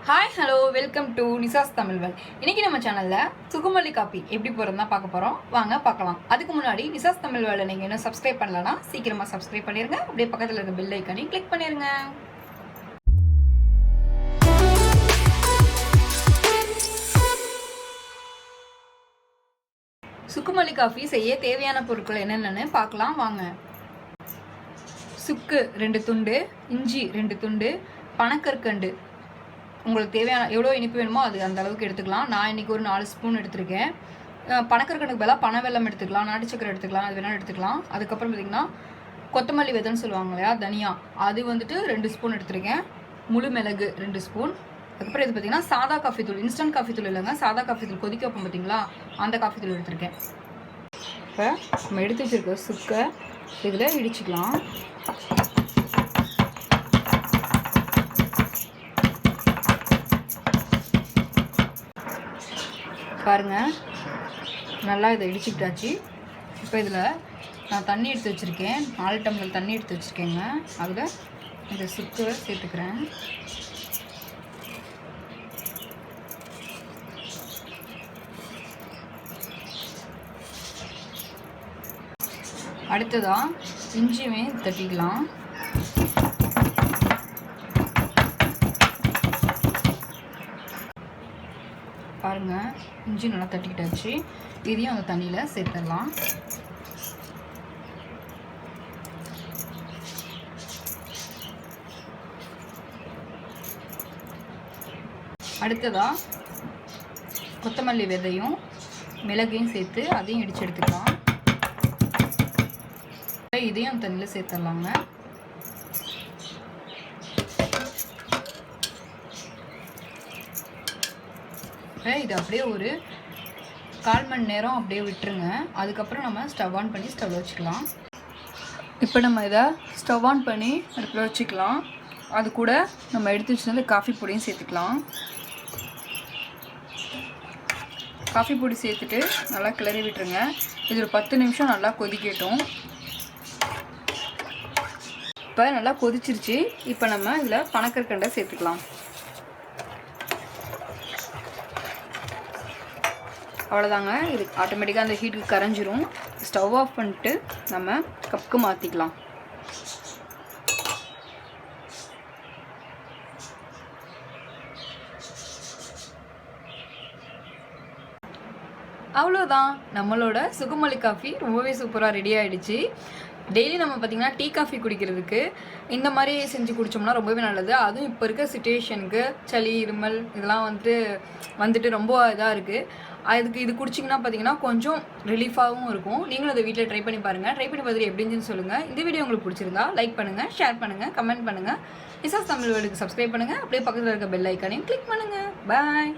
Hi hello welcome to Nisa's Tamil வேல். இன்னைக்கு நம்ம சேனலில் சுக்கு மல்லி காப்பி எப்படி போகிறதுனா பார்க்க போகிறோம். வாங்க பார்க்கலாம். அதுக்கு முன்னாடி நிசாஸ் தமிழ் வேலை நீங்கள் இன்னும் சப்ஸ்கிரைப் பண்ணலன்னா சீக்கிரமாக சப்ஸ்கிரைப் பண்ணிடுங்க. அப்படியே பக்கத்தில் இருக்க பெல் ஐக்கானையும் கிளிக் பண்ணிடுங்க. சுக்கு மல்லி காஃபி செய்ய தேவையான பொருட்கள் என்னென்னு பார்க்கலாம் வாங்க. சுக்கு 2 துண்டு, இஞ்சி 2 துண்டு, பனக்கற்கண்டு உங்களுக்கு தேவையான எவ்வளோ இனிப்பு வேணுமோ அது அந்த அளவுக்கு எடுத்துக்கலாம். நான் இன்றைக்கி ஒரு 4 ஸ்பூன் எடுத்திருக்கேன். பனக்கற்கண்டுக்கு பதிலாக பனை வெல்லம் எடுத்துக்கலாம், நாட்டு சக்கரை எடுத்துக்கலாம், அது வேணாலும் எடுத்துக்கலாம். அதுக்கப்புறம் பார்த்திங்கன்னா கொத்தமல்லி விதைன்னு சொல்லுவாங்க இல்லையா, தனியா, அது வந்துட்டு 2 ஸ்பூன் எடுத்திருக்கேன். முழு மிளகு 2 ஸ்பூன். அதுக்கப்புறம் இது பார்த்திங்கன்னா சாதா காஃபி தூள், இன்ஸ்டன்ட் காஃபி தூள் இல்லைங்க, சாதா காஃபி தூள் கொதிக்க வைப்போம் பார்த்திங்களா, அந்த காஃபி தூள் எடுத்திருக்கேன். இப்போ நம்ம எடுத்து வச்சுருக்க சுக்கை இதில் இடிச்சிக்கலாம். பாருங்கள், நல்லா இதை இடிச்சுக்கிட்டாச்சு. இப்போ இதில் நான் தண்ணி எடுத்து வச்சுருக்கேன், 4 டம்ளர் தண்ணி எடுத்து வச்சுருக்கேங்க. அதில் இந்த சுக்கை சேர்த்துக்கிறேன். அடுத்ததாக இஞ்சியுமே தட்டிக்கலாம். பாருங்கள், இஞ்சி நல்லா தட்டிக்கிட்டாச்சு. இதையும் அந்த தண்ணியில் சேர்த்துடலாம். அடுத்ததாக கொத்தமல்லி விதையும் மிளகையும் சேர்த்து அதையும் இடித்து எடுத்துக்கலாம். இதையும் அந்த தண்ணியில் சேர்த்துடலாங்க. இது அப்படியே ஒரு 1/4 மணி நேரம் அப்படியே விட்டுருங்க. அதுக்கப்புறம் நம்ம ஸ்டவ் ஆன் பண்ணி ஸ்டவ் வச்சுக்கலாம். இப்போ நம்ம இதை ஸ்டவ் ஆன் பண்ணி அடுப்பில் வச்சுக்கலாம். அது கூட நம்ம எடுத்து வச்சுருந்து காஃபி பொடியும் சேர்த்துக்கலாம். காஃபி பொடி சேர்த்துட்டு நல்லா கிளறி விட்டுருங்க. இது ஒரு 10 நிமிஷம் நல்லா கொதிக்கட்டும். இப்போ நல்லா கொதிச்சிருச்சு. இப்போ நம்ம இதில் பனக்கற்கண்டை சேர்த்துக்கலாம். அவ்வளோதாங்க, இது ஆட்டோமேட்டிக்காக அந்த ஹீட்டுக்கு கரைஞ்சிரும். ஸ்டவ் ஆஃப் பண்ணிட்டு நம்ம கப்புக்கு மாற்றிக்கலாம். அவ்வளோதான், நம்மளோட சுக்கு மல்லி காஃபி ரொம்பவே சூப்பராக ரெடி ஆகிடுச்சு. டெய்லி நம்ம பார்த்திங்கன்னா டீ காஃபி குடிக்கிறதுக்கு இந்த மாதிரி செஞ்சு குடித்தோம்னா ரொம்பவே நல்லது. அதுவும் இப்போ இருக்க சிச்சுவேஷனுக்கு சளி இருமல் இதெல்லாம் வந்துட்டு ரொம்ப இதாக இருக்குது. அதுக்கு இது குடிச்சிங்கன்னா பார்த்திங்கன்னா கொஞ்சம் ரிலீஃபாகவும் இருக்கும். நீங்களும் அதை வீட்டில் ட்ரை பண்ணி பாருங்கள். ட்ரை பண்ணி பார்த்துட்டு எப்படின்னு சொல்லுங்கள். இந்த வீடியோ உங்களுக்கு பிடிச்சிருந்தா லைக் பண்ணுங்கள், ஷேர் பண்ணுங்கள், கமெண்ட் பண்ணுங்கள். நிசாஸ் தமிழ் வேர்ல்டுக்கு சப்ஸ்கிரைப் பண்ணுங்கள். அப்படியே பக்கத்தில் இருக்க பெல் ஐக்கானையும் கிளிக் பண்ணுங்கள். பாய்.